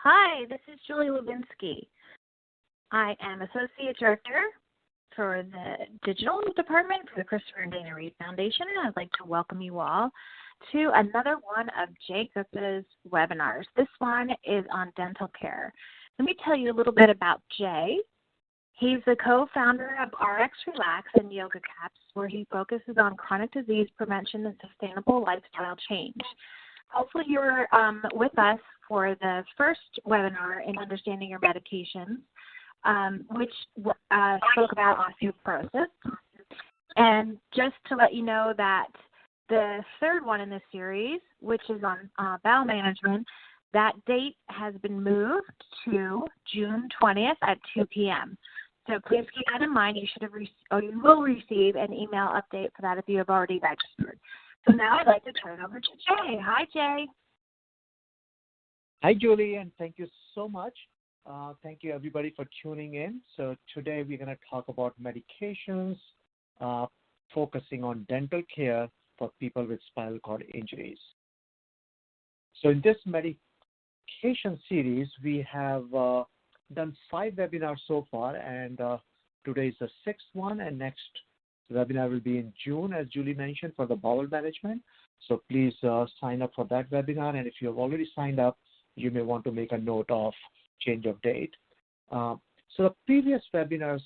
Hi, this is Julie Lewinsky. I am Associate Director for the Digital Department for the Christopher and Dana Reed Foundation, and I'd like to welcome you all to another one of Jay Gupta's webinars. This one is on dental care. Let me tell you a little bit about Jay. He's the co-founder of RxRelax and YogaCaps, where he focuses on chronic disease prevention and sustainable lifestyle change. Hopefully you're with us for the first webinar in Understanding Your Medications, which spoke about osteoporosis. And just to let you know that the third one in this series, which is on bowel management, that date has been moved to June 20th at 2 p.m. So please keep that in mind. You should have you will receive an email update for that if you have already registered. So now I'd like to turn it over to Jay. Hi, Jay. Hi, Julie, and thank you so much. Thank you, everybody, for tuning in. So today we're going to talk about medications, focusing on dental care for people with spinal cord injuries. So in this medication series, we have done 5 webinars so far, and today is the 6th one, and next webinar will be in June, as Julie mentioned, for the bowel management. So please sign up for that webinar, and if you have already signed up, you may want to make a note of change of date. So the previous webinars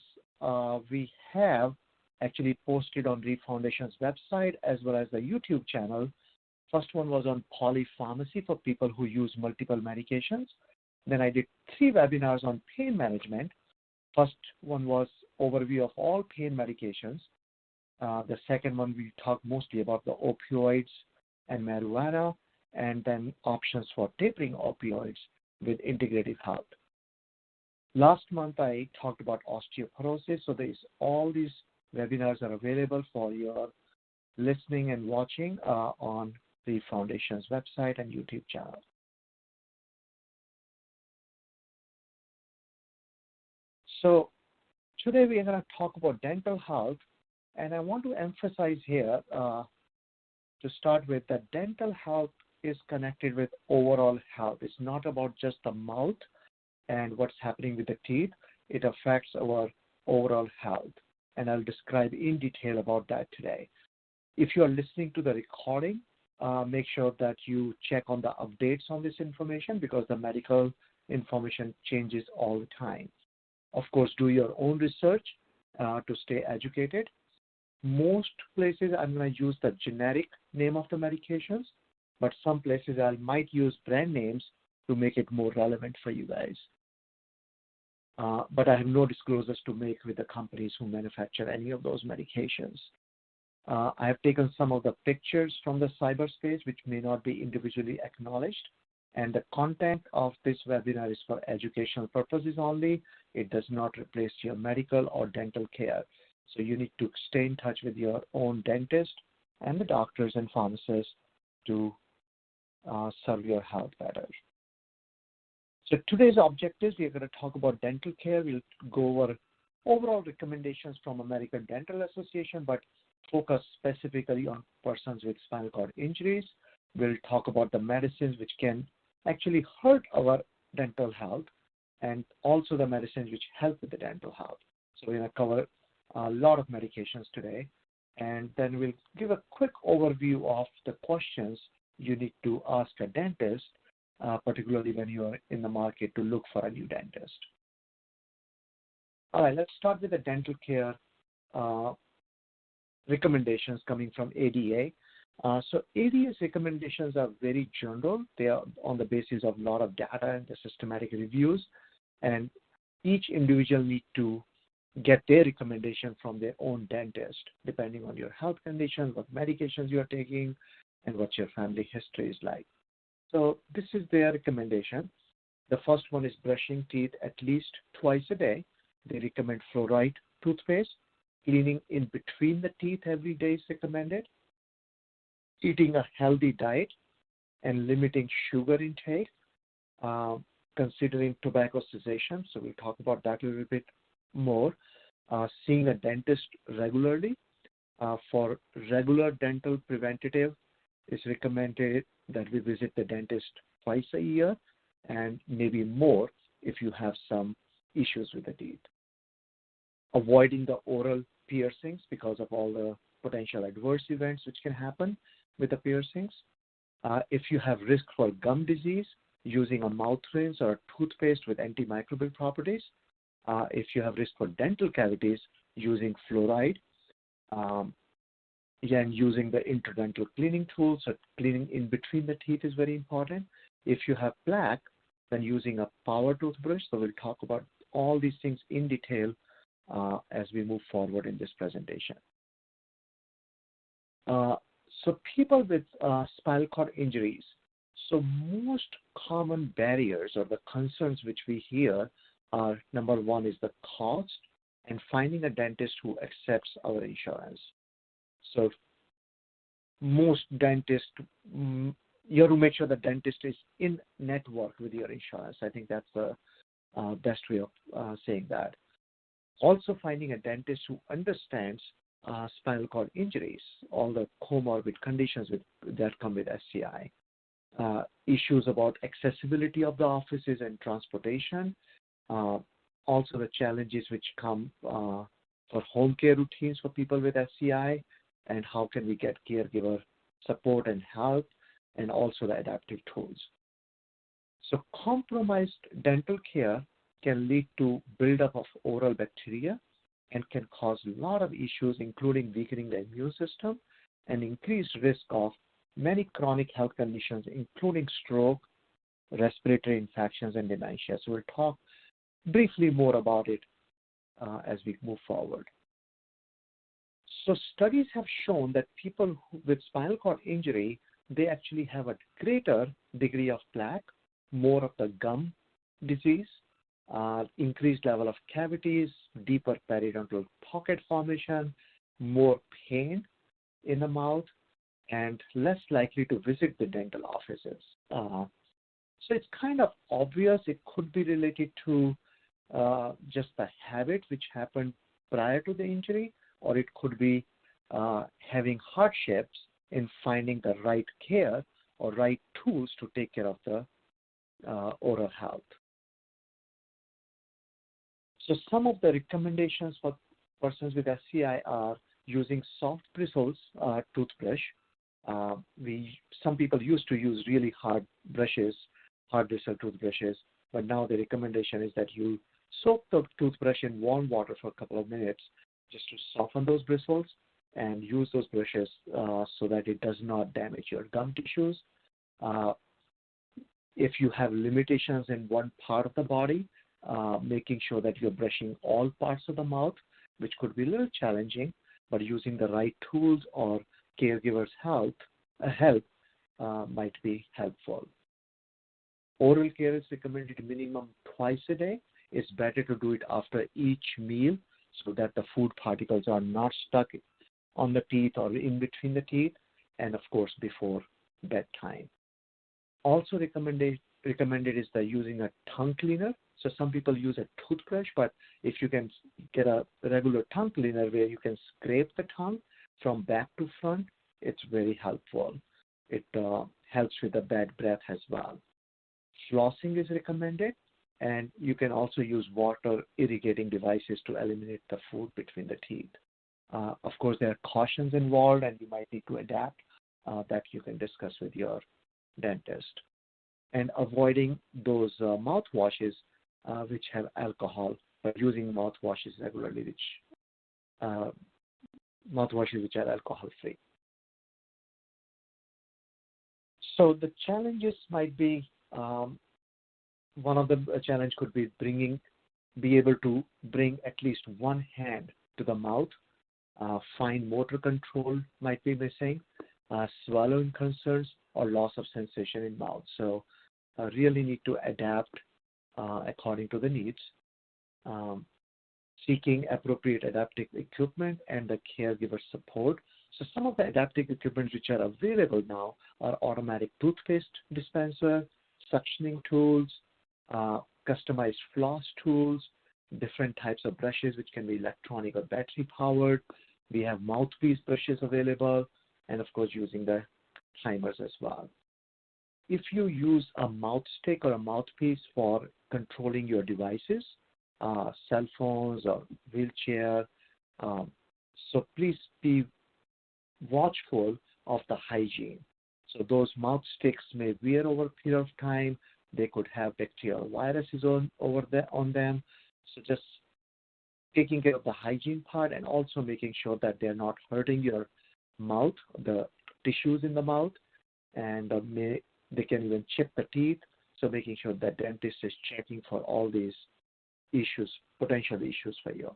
we have actually posted on Reed Foundation's website as well as the YouTube channel. First one was on polypharmacy for people who use multiple medications. Then I did 3 webinars on pain management. First one was overview of all pain medications. The second one, we talked mostly about the opioids and marijuana, and then options for tapering opioids with Integrative Health. Last month, I talked about osteoporosis. So all these webinars are available for your listening and watching on the Foundation's website and YouTube channel. So today we are going to talk about dental health. And I want to emphasize here to start with that dental health is connected with overall health. It's not about just the mouth and what's happening with the teeth. It affects our overall health. And I'll describe in detail about that today. If you are listening to the recording, make sure that you check on the updates on this information because the medical information changes all the time. Of course, do your own research to stay educated. Most places I'm going to use the generic name of the medications, but some places I might use brand names to make it more relevant for you guys. But I have no disclosures to make with the companies who manufacture any of those medications. I have taken some of the pictures from the cyberspace, which may not be individually acknowledged. And the content of this webinar is for educational purposes only. It does not replace your medical or dental care. So you need to stay in touch with your own dentist and the doctors and pharmacists to serve your health better. So today's objectives, we're going to talk about dental care. We'll go over overall recommendations from American Dental Association, but focus specifically on persons with spinal cord injuries. We'll talk about the medicines which can actually hurt our dental health and also the medicines which help with the dental health. So we're going to cover a lot of medications today, and then we'll give a quick overview of the questions you need to ask a dentist, particularly when you are in the market to look for a new dentist. All right, let's start with the dental care recommendations coming from ADA. So ADA's recommendations are very general. They are on the basis of a lot of data and the systematic reviews, and each individual needs to get their recommendation from their own dentist, depending on your health conditions, what medications you are taking, and what your family history is like. So this is their recommendation. The first one is brushing teeth at least twice a day. They recommend fluoride toothpaste. Cleaning in between the teeth every day is recommended. Eating a healthy diet and limiting sugar intake. Considering tobacco cessation. So we'll talk about that a little bit more. Seeing a dentist regularly. For regular dental preventative, it's recommended that we visit the dentist twice a year. and maybe more if you have some issues with the teeth. Avoiding the oral piercings because of all the potential adverse events which can happen with the piercings. If you have risk for gum disease, using a mouth rinse or a toothpaste with antimicrobial properties. If you have risk for dental cavities, using fluoride. And using the interdental cleaning tools, so cleaning in between the teeth is very important. If you have plaque, then using a power toothbrush. So we'll talk about all these things in detail as we move forward in this presentation. So people with spinal cord injuries, so most common barriers or the concerns which we hear are, number one is the cost and finding a dentist who accepts our insurance. So most dentists, you have to make sure the dentist is in network with your insurance. I think that's the best way of saying that. Also finding a dentist who understands spinal cord injuries, all the comorbid conditions that come with SCI. Issues about accessibility of the offices and transportation. Also the challenges which come for home care routines for people with SCI, and how can we get caregiver support and help, and also the adaptive tools. So compromised dental care can lead to buildup of oral bacteria and can cause a lot of issues, including weakening the immune system and increased risk of many chronic health conditions, including stroke, respiratory infections, and dementia. So we'll talk briefly more about it as we move forward. So studies have shown that people with spinal cord injury, they actually have a greater degree of plaque, more of the gum disease, increased level of cavities, deeper periodontal pocket formation, more pain in the mouth, and less likely to visit the dental offices. So it's kind of obvious it could be related to just the habit which happened prior to the injury, or it could be having hardships in finding the right care or right tools to take care of the oral health. So some of the recommendations for persons with SCI are using soft bristles toothbrush. Some people used to use really hard brushes, hard bristle toothbrushes, but now the recommendation is that you soak the toothbrush in warm water for a couple of minutes just to soften those bristles and use those brushes so that it does not damage your gum tissues. If you have limitations in one part of the body, making sure that you're brushing all parts of the mouth, which could be a little challenging, but using the right tools or caregiver's help might be helpful. Oral care is recommended minimum twice a day. It's better to do it after each meal so that the food particles are not stuck on the teeth or in between the teeth, and of course before bedtime. Also recommended is the using a tongue cleaner. So some people use a toothbrush, but if you can get a regular tongue cleaner where you can scrape the tongue from back to front, it's very helpful. It helps with the bad breath as well. Flossing is recommended, and you can also use water irrigating devices to eliminate the food between the teeth. Of course, there are cautions involved, and you might need to adapt that you can discuss with your dentist. And avoiding those mouthwashes which have alcohol, but using mouthwashes regularly, mouthwashes which are alcohol-free. So the challenges might be, one of the challenge could be be able to bring at least one hand to the mouth. Fine motor control might be missing, swallowing concerns, or loss of sensation in mouth. So really need to adapt according to the needs. Seeking appropriate adaptive equipment and the caregiver support. So some of the adaptive equipment which are available now are automatic toothpaste dispenser, suctioning tools, customized floss tools, different types of brushes which can be electronic or battery powered. We have mouthpiece brushes available, and of course using the timers as well. if you use a mouth stick or a mouthpiece for controlling your devices, cell phones or wheelchair, so please be watchful of the hygiene. So those mouth sticks may wear over a period of time. They could have bacterial viruses on them. So just taking care of the hygiene part and also making sure that they're not hurting your mouth, the tissues in the mouth, and they can even chip the teeth. So making sure that dentist is checking for all these issues, potential issues for you.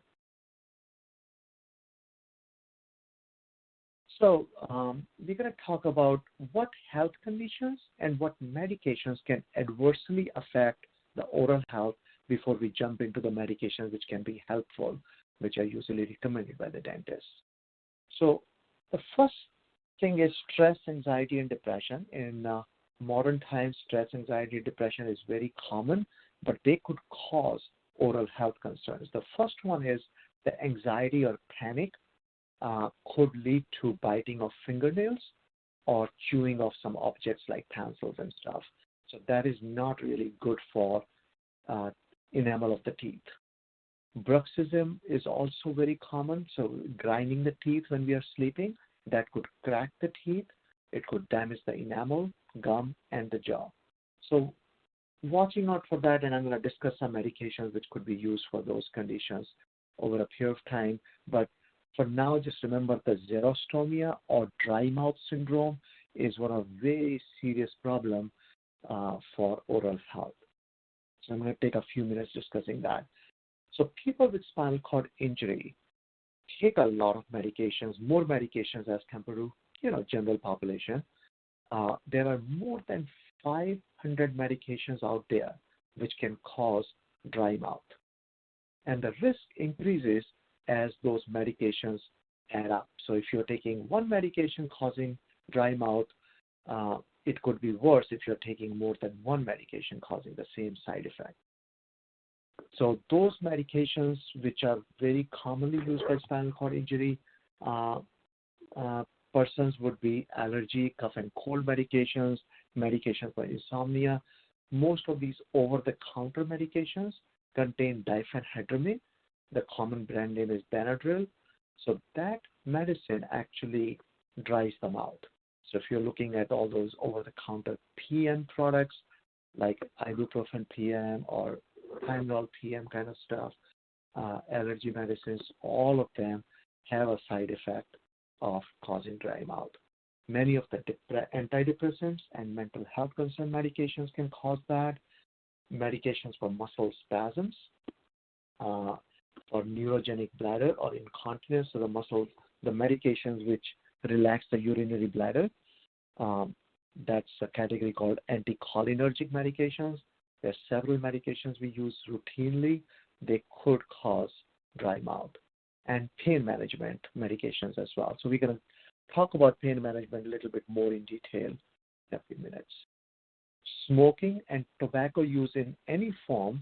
So we're going to talk about what health conditions and what medications can adversely affect the oral health before we jump into the medications which can be helpful, which are usually recommended by the dentist. So the first thing is stress, anxiety, and depression. In modern times, stress, anxiety, and depression is very common, but they could cause oral health concerns. The first one is the anxiety or panic could lead to biting of fingernails or chewing of some objects like pencils and stuff. So that is not really good for enamel of the teeth. Bruxism is also very common, so grinding the teeth when we are sleeping, that could crack the teeth. It could damage the enamel, gum, and the jaw. So watching out for that, and I'm going to discuss some medications which could be used for those conditions over a period of time. But for now, just remember the xerostomia or dry mouth syndrome is one of very serious problem for oral health. So I'm going to take a few minutes discussing that. So people with spinal cord injury take a lot of medications, more medications as compared to general population. There are more than 500 medications out there which can cause dry mouth. And the risk increases as those medications add up. So if you're taking one medication causing dry mouth, it could be worse if you're taking more than one medication causing the same side effect. So those medications which are very commonly used by spinal cord injury persons would be allergy, cough and cold medications, medication for insomnia. Most of these over-the-counter medications contain diphenhydramine. The common brand name is Benadryl. So that medicine actually dries the mouth. So if you're looking at all those over-the-counter PM products like ibuprofen PM or Tylenol PM kind of stuff, allergy medicines, all of them have a side effect of causing dry mouth. Many of the antidepressants and mental health concern medications can cause that. Medications for muscle spasms, for neurogenic bladder or incontinence, so the medications which relax the urinary bladder, that's a category called anticholinergic medications. There are several medications we use routinely. They could cause dry mouth. And pain management medications as well. So we're going to talk about pain management a little bit more in detail in a few minutes. Smoking and tobacco use in any form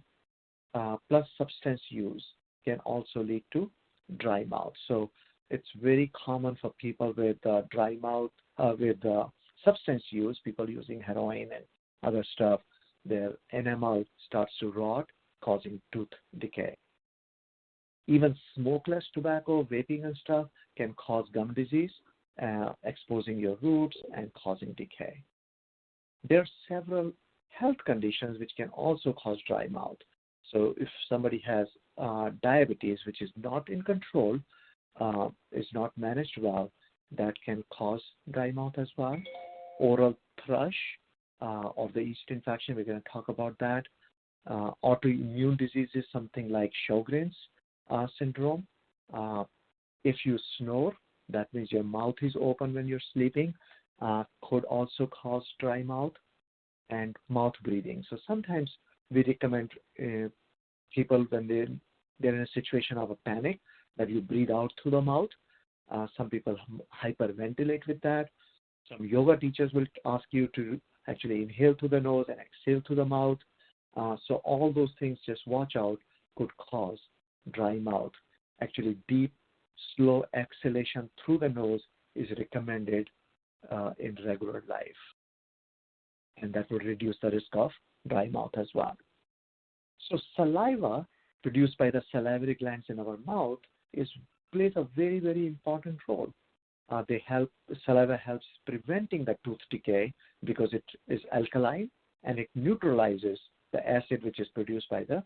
plus substance use can also lead to dry mouth. So it's very common for people with dry mouth, with substance use, people using heroin and other stuff, their enamel starts to rot, causing tooth decay. Even smokeless tobacco, vaping and stuff can cause gum disease, exposing your roots and causing decay. There are several health conditions which can also cause dry mouth. So if somebody has diabetes, which is not in control, is not managed well, that can cause dry mouth as well. Oral thrush or the yeast infection, we're going to talk about that. Autoimmune diseases, something like Sjogren's syndrome. If you snore, that means your mouth is open when you're sleeping, could also cause dry mouth, and mouth breathing. So sometimes we recommend people when they're in a situation of a panic that you breathe out through the mouth. Some people hyperventilate with that. Some yoga teachers will ask you to actually inhale through the nose and exhale through the mouth. So all those things, just watch out, could cause dry mouth. Actually, deep, slow exhalation through the nose is recommended in regular life. and that would reduce the risk of dry mouth as well. So saliva produced by the salivary glands in our mouth plays a very, very important role. Saliva helps preventing the tooth decay because it is alkaline and it neutralizes the acid which is produced by the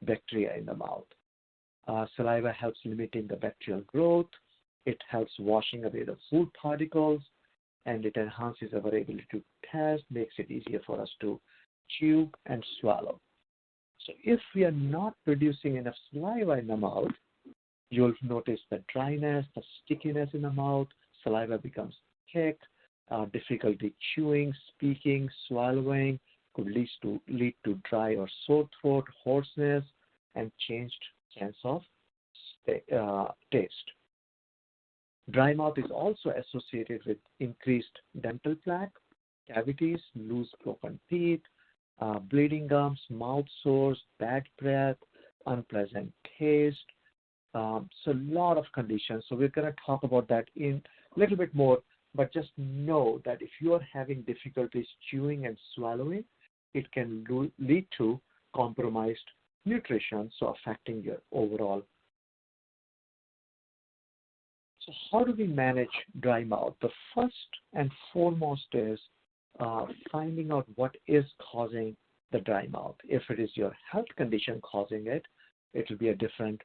bacteria in the mouth. Saliva helps limiting the bacterial growth. It helps washing away the food particles, and it enhances our ability to taste, makes it easier for us to chew and swallow. So if we are not producing enough saliva in the mouth, you'll notice the dryness, the stickiness in the mouth, saliva becomes thick, difficulty chewing, speaking, swallowing, could lead to dry or sore throat, hoarseness, and changed sense of taste. Dry mouth is also associated with increased dental plaque, cavities, loose broken teeth, bleeding gums, mouth sores, bad breath, unpleasant taste. So a lot of conditions. So we're going to talk about that in a little bit more, but just know that if you are having difficulties chewing and swallowing, it can lead to compromised nutrition, so affecting your overall. So how do we manage dry mouth? The first and foremost is finding out what is causing the dry mouth. If it is your health condition causing it, it will be a different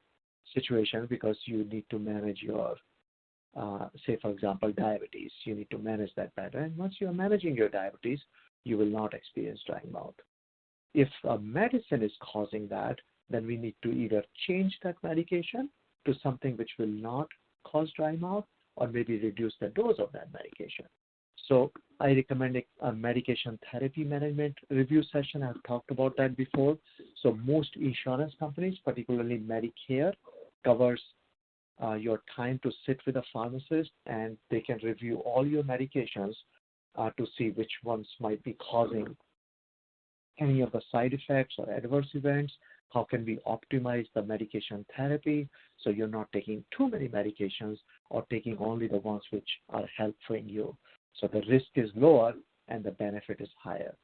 situation because you need to manage your, say for example, diabetes. You need to manage that better. And once you are managing your diabetes, you will not experience dry mouth. If a medicine is causing that, then we need to either change that medication to something which will not cause dry mouth, or maybe reduce the dose of that medication. So I recommend a medication therapy management review session. I've talked about that before. So most insurance companies, particularly Medicare, covers your time to sit with a pharmacist, and they can review all your medications to see which ones might be causing any of the side effects or adverse events. How can we optimize the medication therapy so you're not taking too many medications or taking only the ones which are helping you. So the risk is lower and the benefit is higher.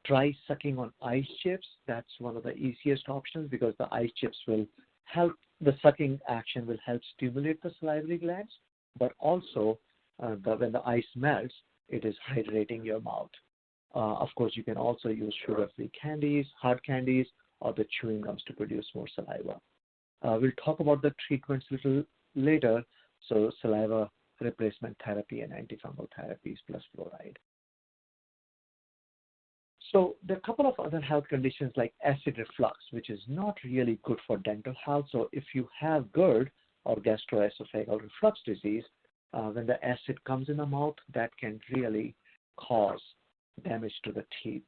Try sucking on ice chips. That's one of the easiest options because the ice chips will help, the sucking action will help stimulate the salivary glands, but also when the ice melts, it is hydrating your mouth. Of course, you can also use sugar-free candies, hard candies, or the chewing gums to produce more saliva. We'll talk about the treatments a little later, so saliva replacement therapy and antifungal therapies plus fluoride. So there are a couple of other health conditions like acid reflux, which is not really good for dental health. So if you have GERD or gastroesophageal reflux disease, when the acid comes in the mouth, that can really cause damage to the teeth.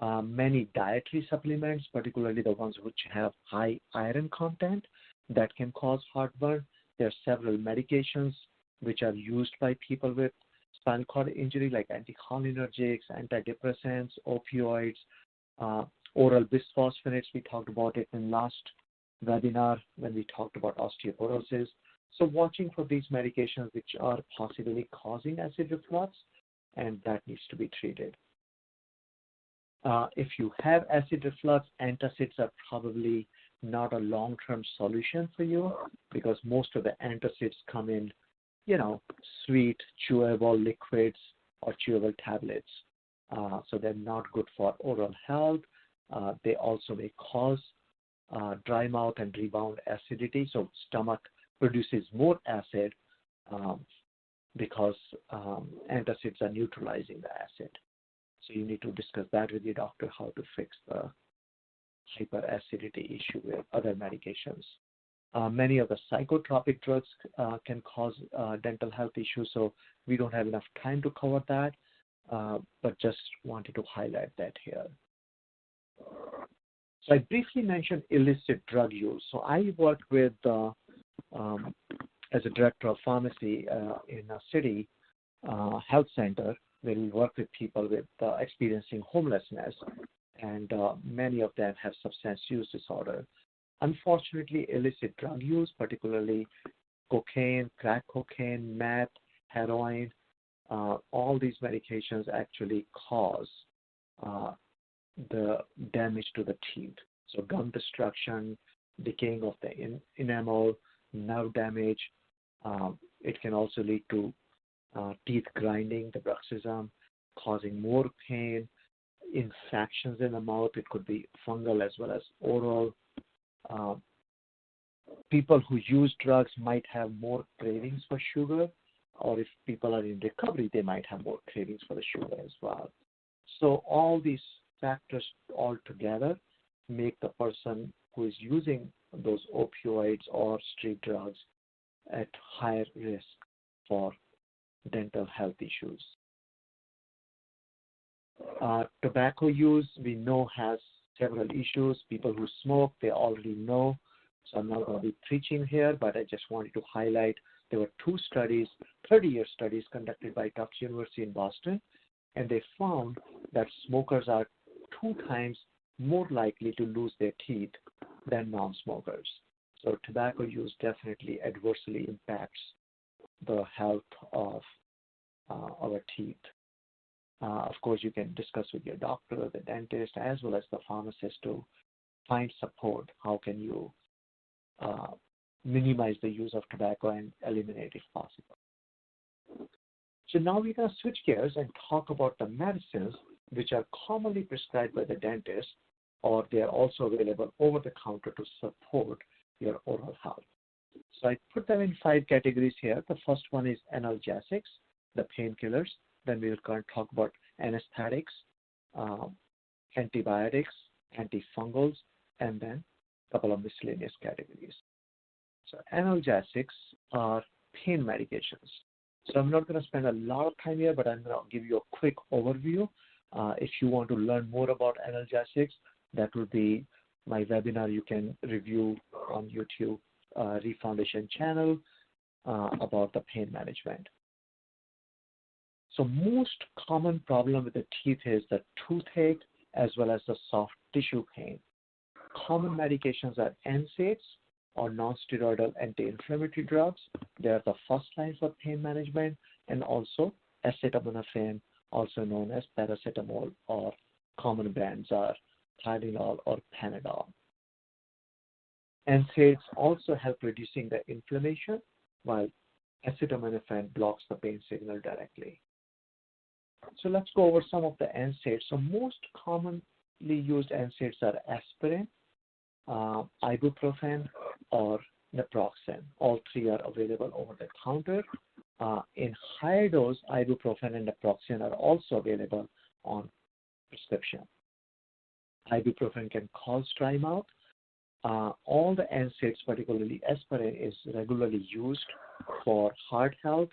Many dietary supplements, particularly the ones which have high iron content, that can cause heartburn. There are several medications which are used by people with spinal cord injury, like anticholinergics, antidepressants, opioids, oral bisphosphonates. We talked about it in last webinar when we talked about osteoporosis. So watching for these medications which are possibly causing acid reflux, and that needs to be treated. If you have acid reflux, antacids are probably not a long-term solution for you because most of the antacids come in, sweet, chewable liquids or chewable tablets. So they're not good for oral health. They also may cause dry mouth and rebound acidity. So stomach produces more acid because antacids are neutralizing the acid. So you need to discuss that with your doctor, how to fix the hyperacidity issue with other medications. Many of the psychotropic drugs can cause dental health issues, so we don't have enough time to cover that, but just wanted to highlight that here. So I briefly mentioned illicit drug use. So I worked with, as a director of pharmacy in a city health center, where we work with people with experiencing homelessness, and many of them have substance use disorder. Unfortunately, illicit drug use, particularly cocaine, crack cocaine, meth, heroin, all these medications actually cause the damage to the teeth. So gum destruction, decaying of the enamel, nerve damage. It can also lead to teeth grinding, the bruxism, causing more pain, infections in the mouth. It could be fungal as well as oral. People who use drugs might have more cravings for sugar, or if people are in recovery, they might have more cravings for the sugar as well. So all these factors all together make the person who is using those opioids or street drugs at higher risk for dental health issues. Tobacco use, we know, has several issues. People who smoke, they already know. So I'm not going to be preaching here, but I just wanted to highlight there were 2 studies, 30-year studies conducted by Tufts University in Boston, and they found that smokers are 2 times more likely to lose their teeth than non-smokers. So tobacco use definitely adversely impacts the health of our teeth. Of course, you can discuss with your doctor, the dentist, as well as the pharmacist to find support. How can you minimize the use of tobacco and eliminate if possible? So now we're going to switch gears and talk about the medicines which are commonly prescribed by the dentist, or they are also available over the counter to support your oral health. So I put them in 5 categories here. The first one is analgesics, the painkillers. Then we'll talk about anesthetics, antibiotics, antifungals, and then a couple of miscellaneous categories. So analgesics are pain medications. So I'm not going to spend a lot of time here, but I'm going to give you a quick overview. If you want to learn more about analgesics, that will be my webinar you can review on YouTube ReFoundation channel about the pain management. So most common problem with the teeth is the toothache as well as the soft tissue pain. Common medications are NSAIDs or non-steroidal anti-inflammatory drugs. They are the first line for pain management, and also acetaminophen, also known as paracetamol, or common brands are Tylenol or Panadol. NSAIDs also help reducing the inflammation, while acetaminophen blocks the pain signal directly. So let's go over some of the NSAIDs. So most commonly used NSAIDs are aspirin, ibuprofen, or naproxen. All 3 are available over the counter. In higher dose, ibuprofen and naproxen are also available on prescription. Ibuprofen can cause dry mouth. All the NSAIDs, particularly aspirin, is regularly used for heart health.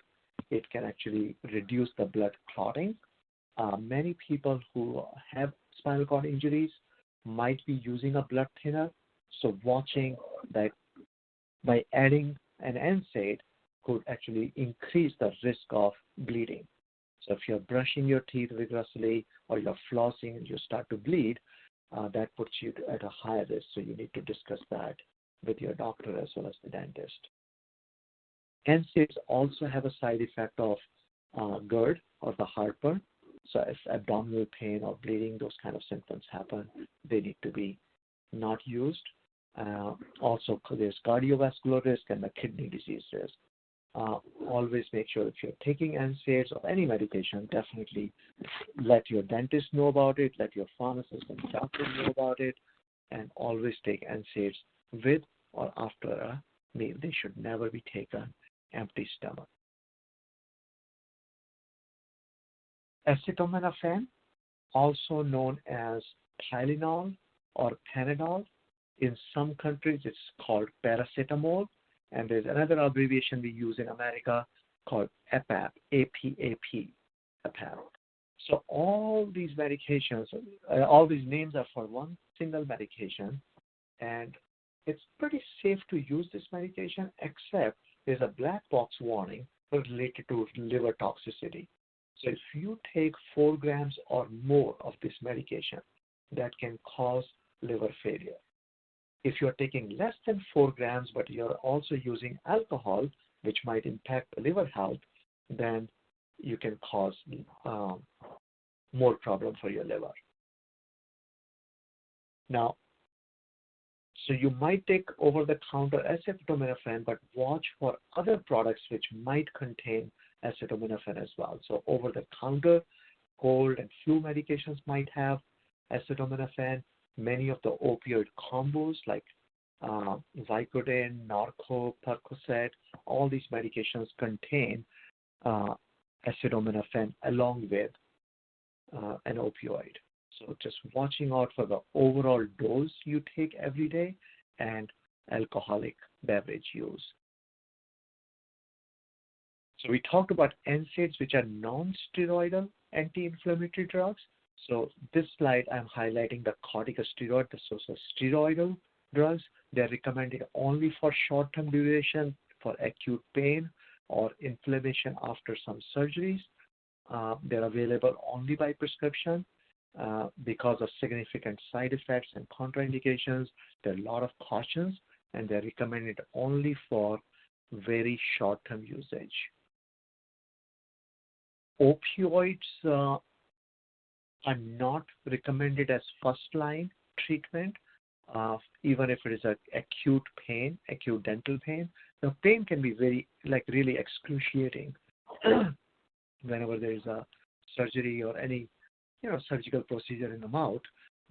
It can actually reduce the blood clotting. Many people who have spinal cord injuries might be using a blood thinner. So watching that by adding an NSAID could actually increase the risk of bleeding. So if you're brushing your teeth vigorously or you're flossing and you start to bleed, that puts you at a higher risk. So you need to discuss that with your doctor as well as the dentist. NSAIDs also have a side effect of GERD or the heartburn. So if abdominal pain or bleeding, those kind of symptoms happen, they need to be not used. Also, there's cardiovascular risk and the kidney disease risk. Always make sure if you're taking NSAIDs or any medication, definitely let your dentist know about it, let your pharmacist and doctor know about it, and always take NSAIDs with or after a meal. They should never be taken empty stomach. Acetaminophen, also known as Tylenol or Panadol. In some countries, it's called paracetamol, and there's another abbreviation we use in America called APAP, A-P-A-P, APAP. So all these medications, all these names are for one single medication, and it's pretty safe to use this medication, except there's a black box warning related to liver toxicity. So if you take 4 grams or more of this medication, that can cause liver failure. If you're taking less than 4 grams, but you're also using alcohol, which might impact the liver health, then you can cause more problem for your liver. Now, so you might take over-the-counter acetaminophen, but watch for other products which might contain acetaminophen as well. So over-the-counter cold and flu medications might have acetaminophen. Many of the opioid combos like Vicodin, Norco, Percocet, all these medications contain acetaminophen along with an opioid. So just watching out for the overall dose you take every day and alcoholic beverage use. So we talked about NSAIDs, which are non-steroidal anti-inflammatory drugs. So this slide, I'm highlighting the corticosteroid, the steroidal drugs. They're recommended only for short-term duration for acute pain or inflammation after some surgeries. They're available only by prescription. Because of significant side effects and contraindications. There are a lot of cautions, and they're recommended only for very short-term usage. Opioids are not recommended as first-line treatment, even if it is an acute pain, acute dental pain. The pain can be really excruciating whenever there is a surgery or any surgical procedure in the mouth,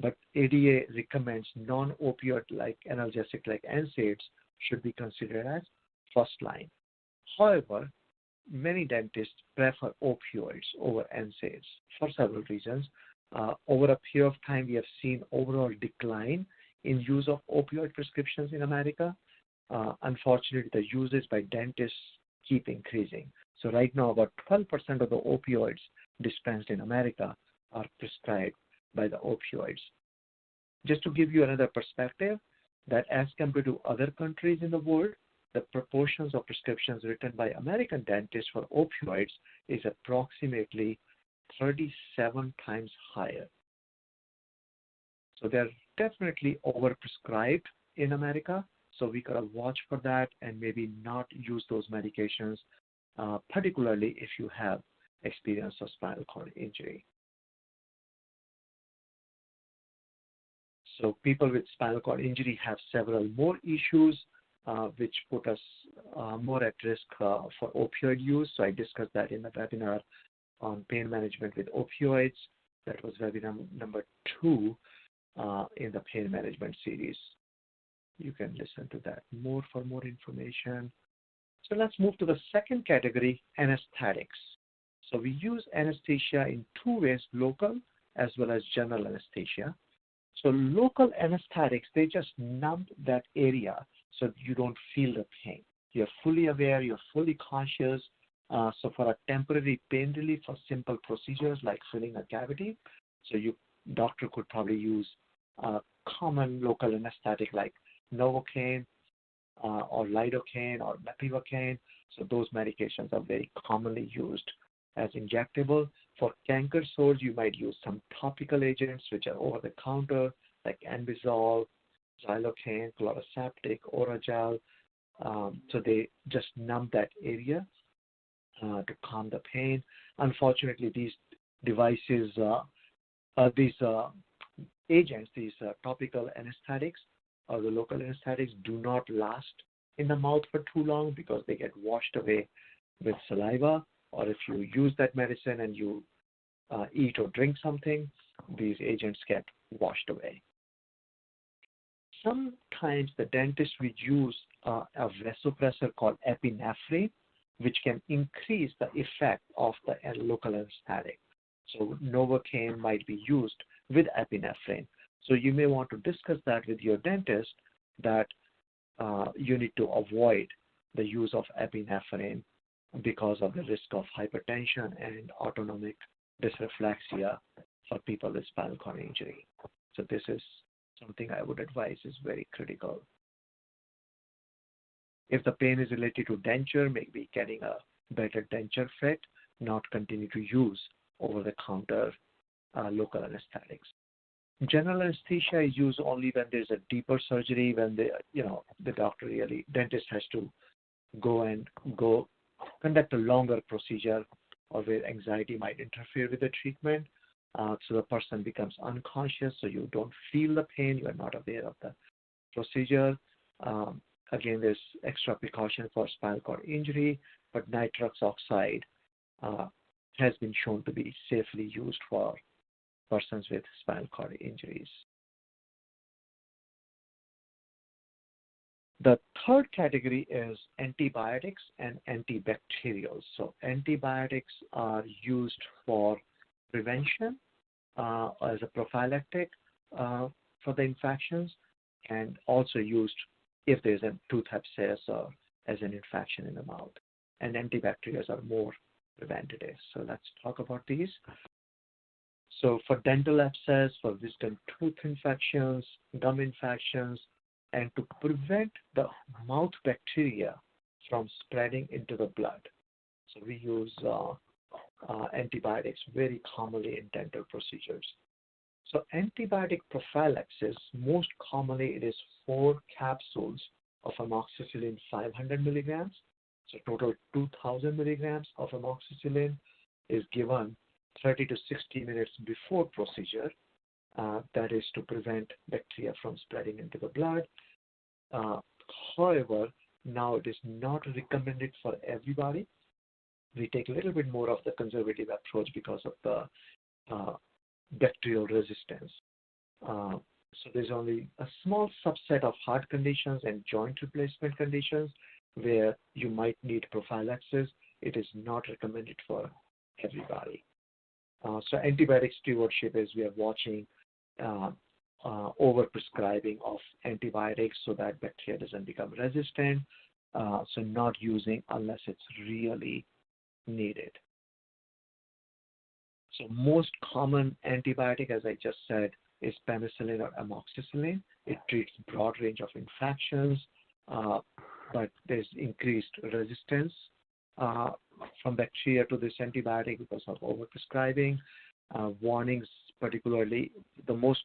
but ADA recommends non-opioid like analgesic like NSAIDs should be considered as first line. However, many dentists prefer opioids over NSAIDs for several reasons. Over a period of time, we have seen overall decline in use of opioid prescriptions in America. Unfortunately, the usage by dentists keep increasing. So right now, about 12% of the opioids dispensed in America are prescribed by the opioids. Just to give you another perspective, that as compared to other countries in the world, the proportions of prescriptions written by American dentists for opioids is approximately 37 times higher. So they're definitely overprescribed in America, so we gotta watch for that and maybe not use those medications, particularly if you have experience of spinal cord injury. So people with spinal cord injury have several more issues which put us more at risk for opioid use. So I discussed that in the webinar on pain management with opioids. That was webinar number 2 in the pain management series. You can listen to that for more information. So let's move to the second category, anesthetics. So we use anesthesia in 2 ways, local as well as general anesthesia. So local anesthetics, they just numb that area so you don't feel the pain. You're fully aware, you're fully conscious. So for a temporary pain relief for simple procedures like filling a cavity, so doctor could probably use a common local anesthetic like Novocaine or Lidocaine or Mepivacaine. So those medications are very commonly used as injectable. For canker sores, you might use some topical agents which are over the counter like Anbizol, Xylocaine, Chloroseptic, Oragel. So they just numb that area to calm the pain. Unfortunately, these devices, these agents, these topical anesthetics or the local anesthetics do not last in the mouth for too long because they get washed away with saliva, or if you use that medicine and you eat or drink something, these agents get washed away. Sometimes the dentist will use a vasopressor called epinephrine, which can increase the effect of the local anesthetic. So Novocaine might be used with epinephrine. So you may want to discuss that with your dentist that you need to avoid the use of epinephrine because of the risk of hypertension and autonomic dysreflexia for people with spinal cord injury. So this is something I would advise is very critical. If the pain is related to denture, maybe getting a better denture fit, not continue to use over-the-counter local anesthetics. General anesthesia is used only when there's a deeper surgery, when the dentist has to go conduct a longer procedure or where anxiety might interfere with the treatment. So the person becomes unconscious, so you don't feel the pain, you are not aware of the procedure. Again, there's extra precaution for spinal cord injury, but nitrous oxide has been shown to be safely used for persons with spinal cord injuries. The third category is antibiotics and antibacterials. So antibiotics are used for prevention as a prophylactic for the infections, and also used if there's a tooth abscess or as an infection in the mouth. And antibacterials are more preventative. So let's talk about these. So for dental abscess, for wisdom tooth infections, gum infections, and to prevent the mouth bacteria from spreading into the blood. So we use antibiotics very commonly in dental procedures. So antibiotic prophylaxis, most commonly it is 4 capsules of amoxicillin 500 milligrams. So total 2,000 milligrams of amoxicillin is given 30 to 60 minutes before procedure. That is to prevent bacteria from spreading into the blood. However, now it is not recommended for everybody. We take a little bit more of the conservative approach because of the bacterial resistance. So there's only a small subset of heart conditions and joint replacement conditions where you might need prophylaxis. It is not recommended for everybody. So antibiotic stewardship is we are watching overprescribing of antibiotics so that bacteria doesn't become resistant. So not using unless it's really needed. So most common antibiotic, as I just said, is penicillin or amoxicillin. It treats broad range of infections, but there's increased resistance from bacteria to this antibiotic because of overprescribing. Warnings, particularly, the most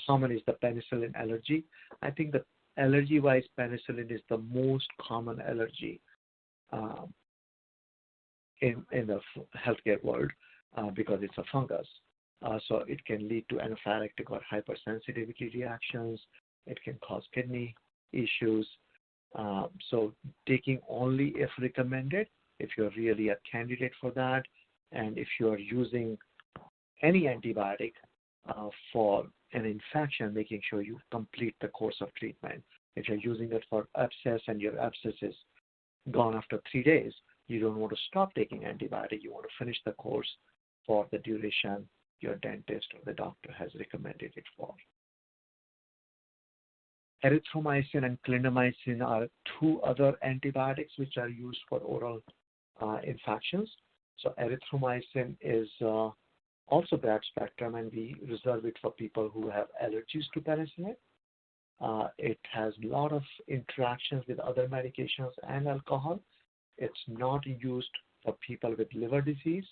common is the penicillin allergy. I think the allergy-wise, penicillin is the most common allergy in the healthcare world because it's a fungus. So it can lead to anaphylactic or hypersensitivity reactions. It can cause kidney issues. So taking only if recommended, if you're really a candidate for that, and if you're using any antibiotic for an infection, making sure you complete the course of treatment. If you're using it for abscess and your abscess is gone after 3 days, you don't want to stop taking antibiotic. You want to finish the course for the duration your dentist or the doctor has recommended it for. Erythromycin and clindamycin are 2 other antibiotics which are used for oral infections. So erythromycin is also broad spectrum, and we reserve it for people who have allergies to penicillin. It has a lot of interactions with other medications and alcohol. It's not used for people with liver disease,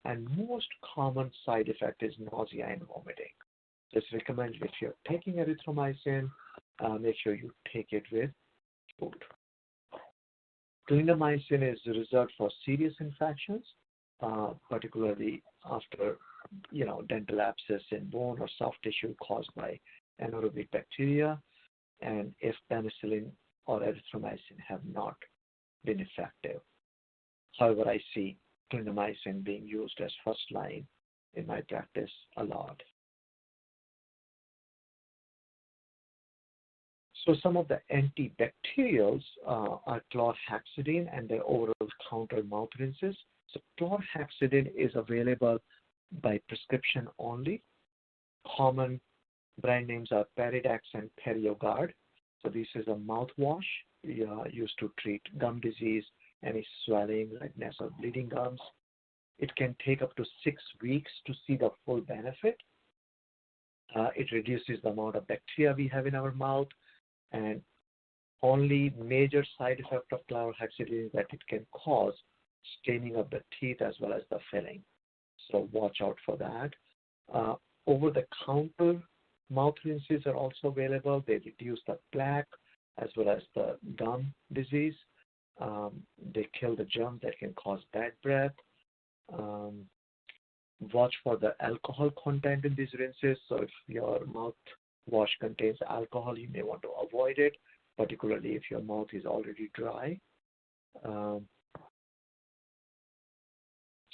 and most common side effect is nausea and vomiting. So it's recommended if you're taking erythromycin, make sure you take it with food. Clindamycin is reserved for serious infections, particularly after dental abscess in bone or soft tissue caused by anaerobic bacteria, and if penicillin or erythromycin have not been effective. However, I see clindamycin being used as first line in my practice a lot. So some of the antibacterials are chlorhexidine and their over-the-counter mouth rinses. So chlorhexidine is available by prescription only. Common brand names are Peridex and Periogard. So this is a mouthwash used to treat gum disease, any swelling, redness, or bleeding gums. It can take up to 6 weeks to see the full benefit. It reduces the amount of bacteria we have in our mouth, and only major side effect of chlorhexidine is that it can cause staining of the teeth as well as the filling. So watch out for that. Over-the-counter mouth rinses are also available. They reduce the plaque as well as the gum disease. They kill the germs that can cause bad breath. Watch for the alcohol content in these rinses. So if your mouthwash contains alcohol, you may want to avoid it, particularly if your mouth is already dry.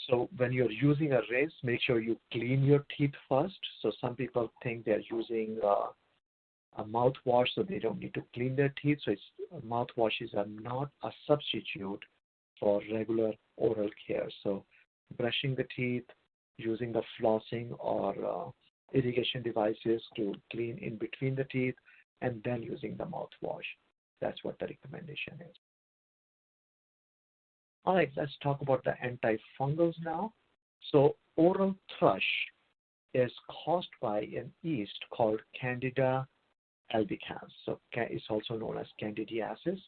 So when you're using a rinse, make sure you clean your teeth first. So some people think they're using a mouthwash, so they don't need to clean their teeth. So mouthwashes are not a substitute for regular oral care. So brushing the teeth, using the flossing or irrigation devices to clean in between the teeth, and then using the mouthwash. That's what the recommendation is. All right, let's talk about the antifungals now. So oral thrush is caused by an yeast called Candida albicans. So it's also known as candidiasis.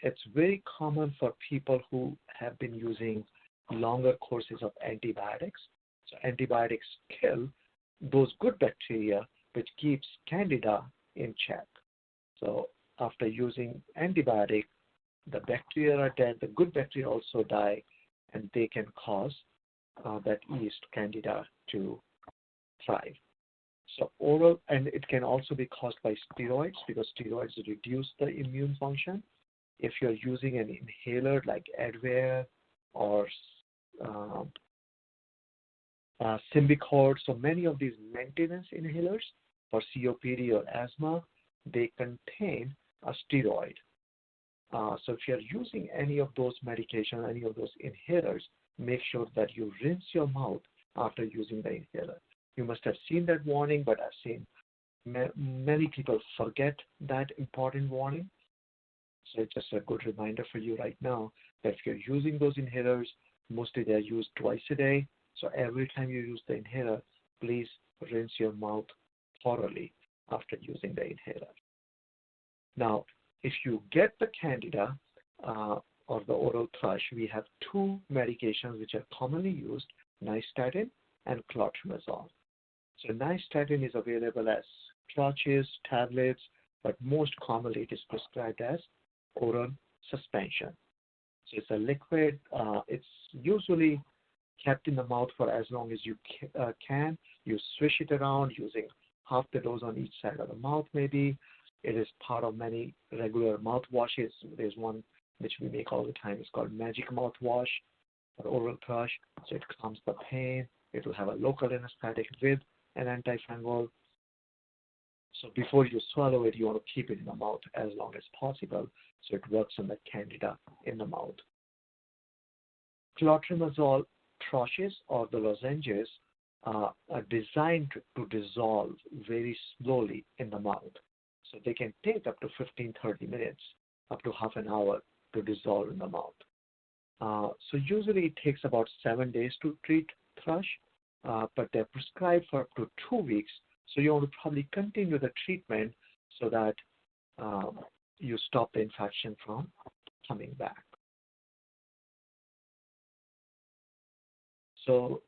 It's very common for people who have been using longer courses of antibiotics. So antibiotics kill those good bacteria which keeps Candida in check. So after using antibiotic, the bacteria are dead, the good bacteria also die, and they can cause that yeast Candida to thrive. So oral, and it can also be caused by steroids because steroids reduce the immune function. If you're using an inhaler like Advair or Symbicort, so many of these maintenance inhalers for COPD or asthma, they contain a steroid. So if you're using any of those medications, any of those inhalers, make sure that you rinse your mouth after using the inhaler. You must have seen that warning, but I've seen many people forget that important warning. So it's just a good reminder for you right now that if you're using those inhalers, mostly they're used twice a day. So every time you use the inhaler, please rinse your mouth thoroughly after using the inhaler. Now, if you get the Candida or the oral thrush, we have two medications which are commonly used, nystatin and clotrimazole. So nystatin is available as patches, tablets, but most commonly it is prescribed as oral suspension. So it's a liquid. It's usually kept in the mouth for as long as you can. You swish it around using half the dose on each side of the mouth maybe. It is part of many regular mouthwashes. There's one which we make all the time. It's called Magic Mouthwash or Oral Thrush. So it calms the pain. It will have a local anesthetic with an antifungal. So before you swallow it, you want to keep it in the mouth as long as possible so it works on the Candida in the mouth. Clotrimazole trushes or the lozenges are designed to dissolve very slowly in the mouth. So they can take up to 15-30 minutes, up to half an hour to dissolve in the mouth. So usually it takes about 7 days to treat thrush, but they're prescribed for up to 2 weeks. So you want to probably continue the treatment so that you stop the infection from coming back. So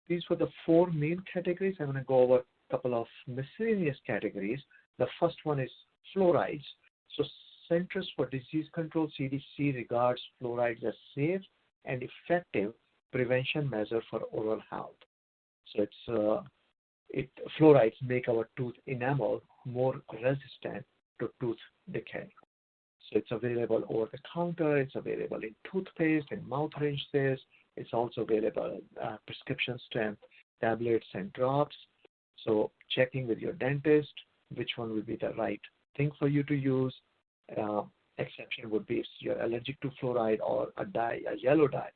these were the 4 main categories. I'm going to go over a couple of miscellaneous categories. The first one is fluorides. So Centers for Disease Control, CDC, regards fluorides as safe and effective prevention measure for oral health. So fluorides make our tooth enamel more resistant to tooth decay. So it's available over the counter. It's available in toothpaste and mouth rinses. It's also available in prescription strength tablets and drops. So checking with your dentist which one would be the right thing for you to use. Exception would be if you're allergic to fluoride or a yellow dye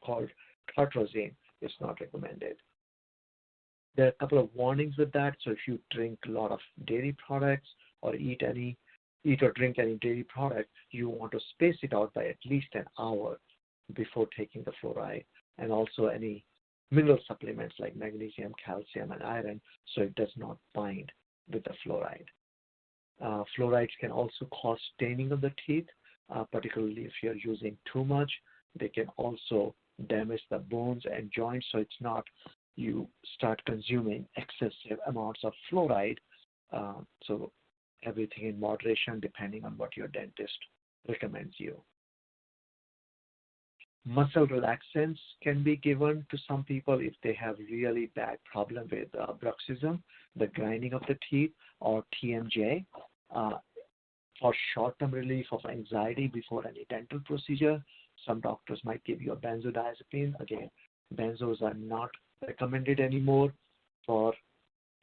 called tartrazine is not recommended. There are a couple of warnings with that. So if you drink a lot of dairy products or eat or drink any dairy product, you want to space it out by at least an hour before taking the fluoride, and also any mineral supplements like magnesium, calcium, and iron, so it does not bind with the fluoride. Fluorides can also cause staining of the teeth, particularly if you're using too much. They can also damage the bones and joints, so it's not you start consuming excessive amounts of fluoride. So everything in moderation depending on what your dentist recommends you. Muscle relaxants can be given to some people if they have really bad problem with bruxism, the grinding of the teeth, or TMJ. For short-term relief of anxiety before any dental procedure, some doctors might give you a benzodiazepine. Again, benzos are not recommended anymore for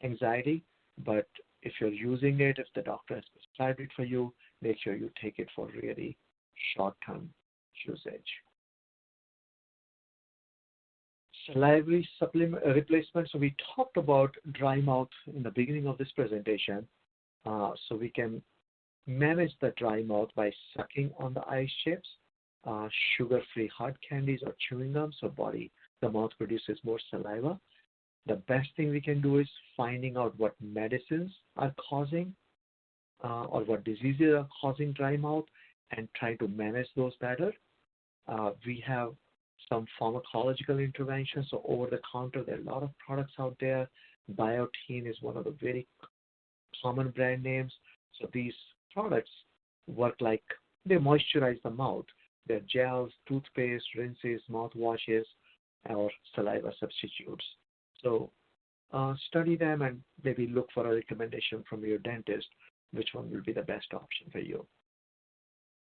anxiety, but if you're using it, if the doctor has prescribed it for you, make sure you take it for really short-term usage. Salivary supplement replacement. So we talked about dry mouth in the beginning of this presentation. So we can manage the dry mouth by sucking on the ice chips, sugar-free hard candies, or chewing gum. So the mouth produces more saliva. The best thing we can do is finding out what medicines are causing or what diseases are causing dry mouth and try to manage those better. We have some pharmacological interventions. So over the counter, there are a lot of products out there. Biotene is one of the very common brand names. So these products work like they moisturize the mouth. They're gels, toothpaste, rinses, mouthwashes, or saliva substitutes. So study them and maybe look for a recommendation from your dentist, which one will be the best option for you.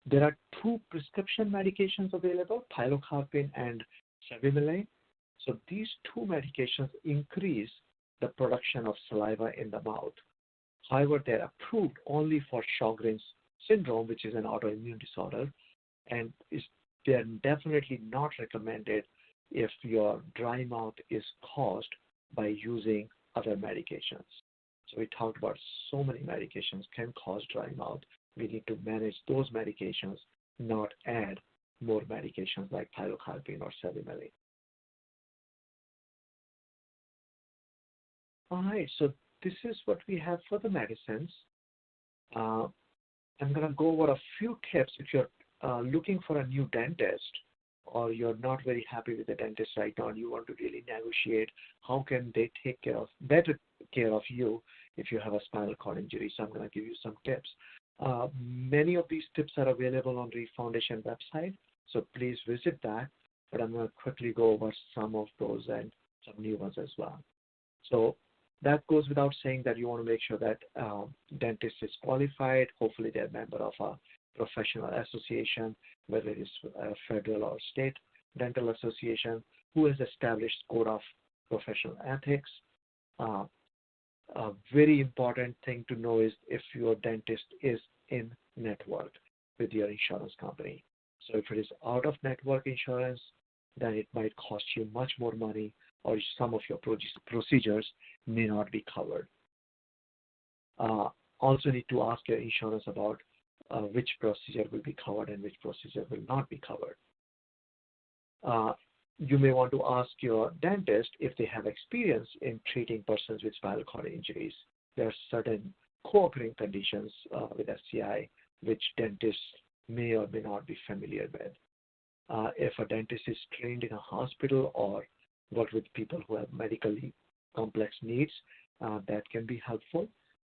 There are 2 prescription medications available, pilocarpine and cevimeline. So these 2 medications increase the production of saliva in the mouth. However, they're approved only for Sjogren's syndrome, which is an autoimmune disorder, and they're definitely not recommended if your dry mouth is caused by using other medications. So we talked about so many medications can cause dry mouth. We need to manage those medications, not add more medications like pilocarpine or cevimeline. All right, so this is what we have for the medicines. I'm going to go over a few tips if you're looking for a new dentist or you're not very happy with the dentist right now and you want to really negotiate how can they take better care of you if you have a spinal cord injury. So I'm going to give you some tips. Many of these tips are available on the Foundation website, so please visit that. But I'm going to quickly go over some of those and some new ones as well. So that goes without saying that you want to make sure that dentist is qualified. Hopefully they're a member of a professional association, whether it is a federal or state dental association, who has established code of professional ethics. A very important thing to know is if your dentist is in network with your insurance company. So if it is out of network insurance, then it might cost you much more money, or some of your procedures may not be covered. Also need to ask your insurance about which procedure will be covered and which procedure will not be covered. You may want to ask your dentist if they have experience in treating persons with spinal cord injuries. There are certain co-occurring conditions with SCI which dentists may or may not be familiar with. If a dentist is trained in a hospital or work with people who have medically complex needs, that can be helpful,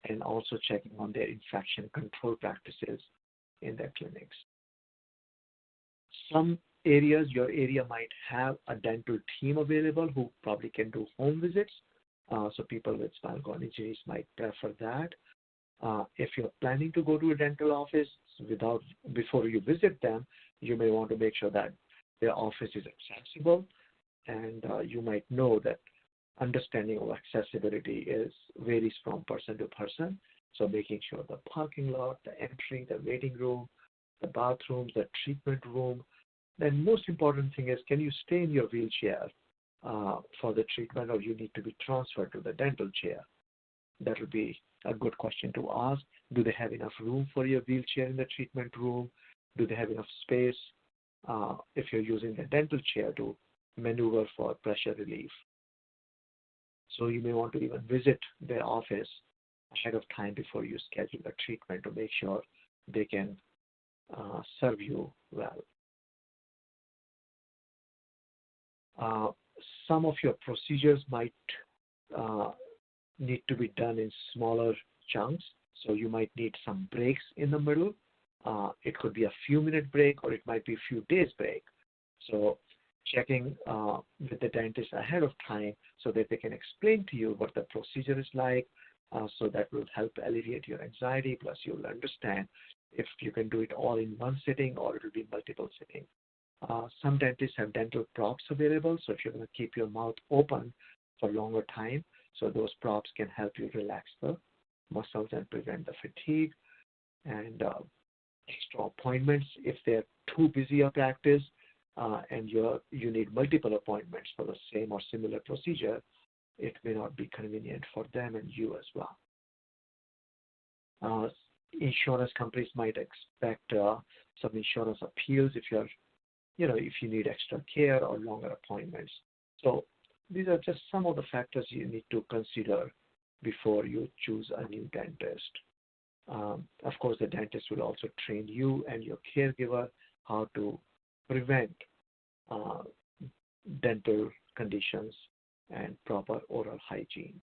and also checking on their infection control practices in their clinics. Some areas, your area might have a dental team available who probably can do home visits. So people with spinal cord injuries might prefer that. If you're planning to go to a dental office before you visit them, you may want to make sure that their office is accessible, and you might know that understanding of accessibility varies from person to person. So making sure the parking lot, the entry, the waiting room, the bathrooms, the treatment room. Then most important thing is, can you stay in your wheelchair for the treatment, or you need to be transferred to the dental chair? That would be a good question to ask. Do they have enough room for your wheelchair in the treatment room? Do they have enough space if you're using the dental chair to maneuver for pressure relief? So you may want to even visit their office ahead of time before you schedule a treatment to make sure they can serve you well. Some of your procedures might need to be done in smaller chunks, so you might need some breaks in the middle. It could be a few minute break, or it might be a few days break. So checking with the dentist ahead of time so that they can explain to you what the procedure is like, so that will help alleviate your anxiety, plus you'll understand if you can do it all in one sitting or it will be multiple sittings. Some dentists have dental props available, so if you're going to keep your mouth open for longer time, so those props can help you relax the muscles and prevent the fatigue. And extra appointments, if they're too busy a practice and you need multiple appointments for the same or similar procedure, it may not be convenient for them and you as well. Insurance companies might expect some insurance appeals if if you need extra care or longer appointments. So these are just some of the factors you need to consider before you choose a new dentist. Of course, the dentist will also train you and your caregiver how to prevent dental conditions and proper oral hygiene.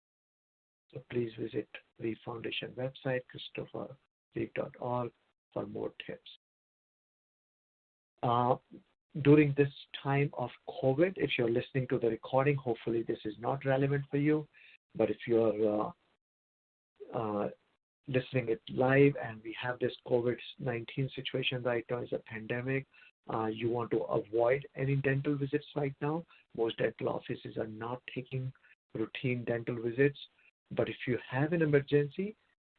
So please visit the Foundation website, christopherreeve.org, for more tips. During this time of COVID, if you're listening to the recording, hopefully this is not relevant for you. But if you're listening it live and we have this COVID-19 situation right now, it's a pandemic, you want to avoid any dental visits right now. Most dental offices are not taking routine dental visits. But if you have an emergency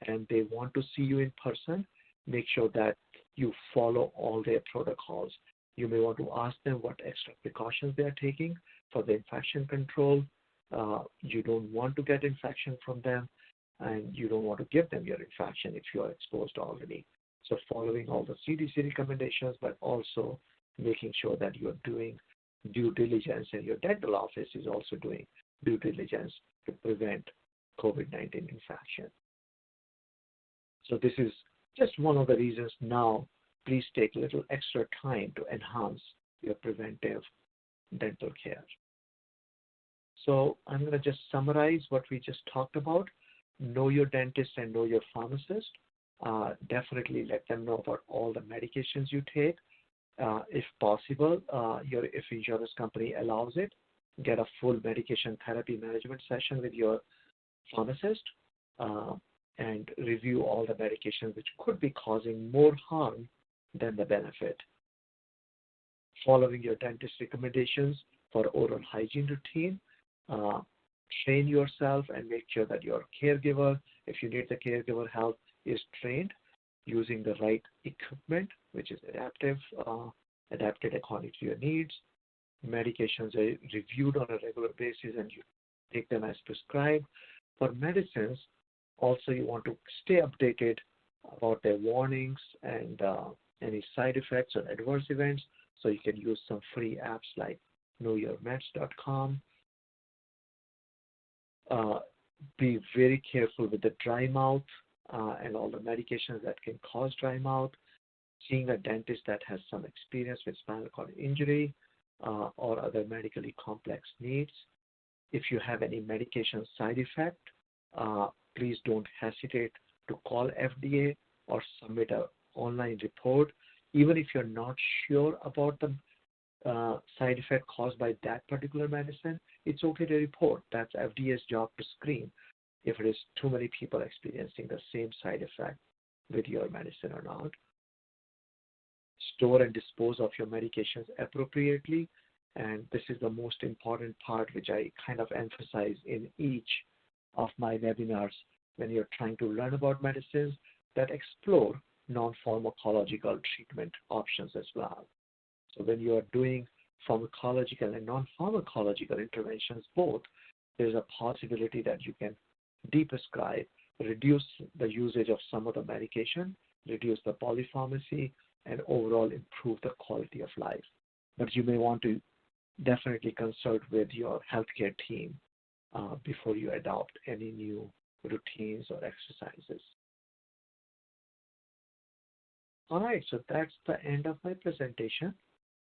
and they want to see you in person, make sure that you follow all their protocols. You may want to ask them what extra precautions they are taking for the infection control. You don't want to get infection from them, and you don't want to give them your infection if you are exposed already. So following all the CDC recommendations, but also making sure that you are doing due diligence, and your dental office is also doing due diligence to prevent COVID-19 infection. So this is just one of the reasons now. Please take a little extra time to enhance your preventive dental care. So I'm going to just summarize what we just talked about. Know your dentist and know your pharmacist. Definitely let them know about all the medications you take. If possible, if insurance company allows it, get a full medication therapy management session with your pharmacist and review all the medications which could be causing more harm than the benefit. Following your dentist recommendations for oral hygiene routine, train yourself and make sure that your caregiver, if you need the caregiver help, is trained using the right equipment, which is adapted according to your needs. Medications are reviewed on a regular basis and you take them as prescribed. For medicines, also you want to stay updated about their warnings and any side effects or adverse events. So you can use some free apps like knowyourmeds.com. Be very careful with the dry mouth and all the medications that can cause dry mouth. Seeing a dentist that has some experience with spinal cord injury or other medically complex needs. If you have any medication side effect, please don't hesitate to call FDA or submit an online report. Even if you're not sure about the side effect caused by that particular medicine, it's okay to report. That's FDA's job to screen if it is too many people experiencing the same side effect with your medicine or not. Store and dispose of your medications appropriately. And this is the most important part, which I kind of emphasize in each of my webinars when you're trying to learn about medicines, that explore non-pharmacological treatment options as well. So when you are doing pharmacological and non-pharmacological interventions both, there's a possibility that you can deprescribe, reduce the usage of some of the medication, reduce the polypharmacy, and overall improve the quality of life. But you may want to definitely consult with your healthcare team before you adopt any new routines or exercises. All right, so that's the end of my presentation.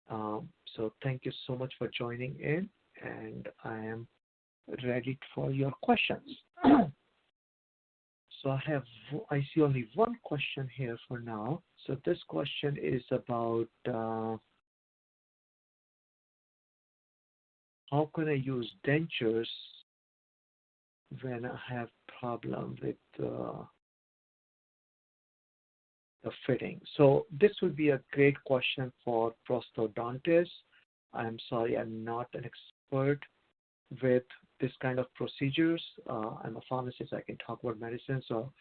So thank you so much for joining in, and I am ready for your questions. So I see only one question here for now. So this question is about how can I use dentures when I have problem with the fitting? So this would be a great question for prosthodontists. I'm sorry, I'm not an expert with this kind of procedures. I'm a pharmacist. I can talk about medicine. So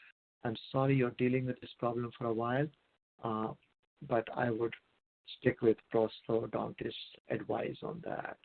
I'm sorry you're dealing with this problem for a while, but I would stick with prosthodontist advice on that.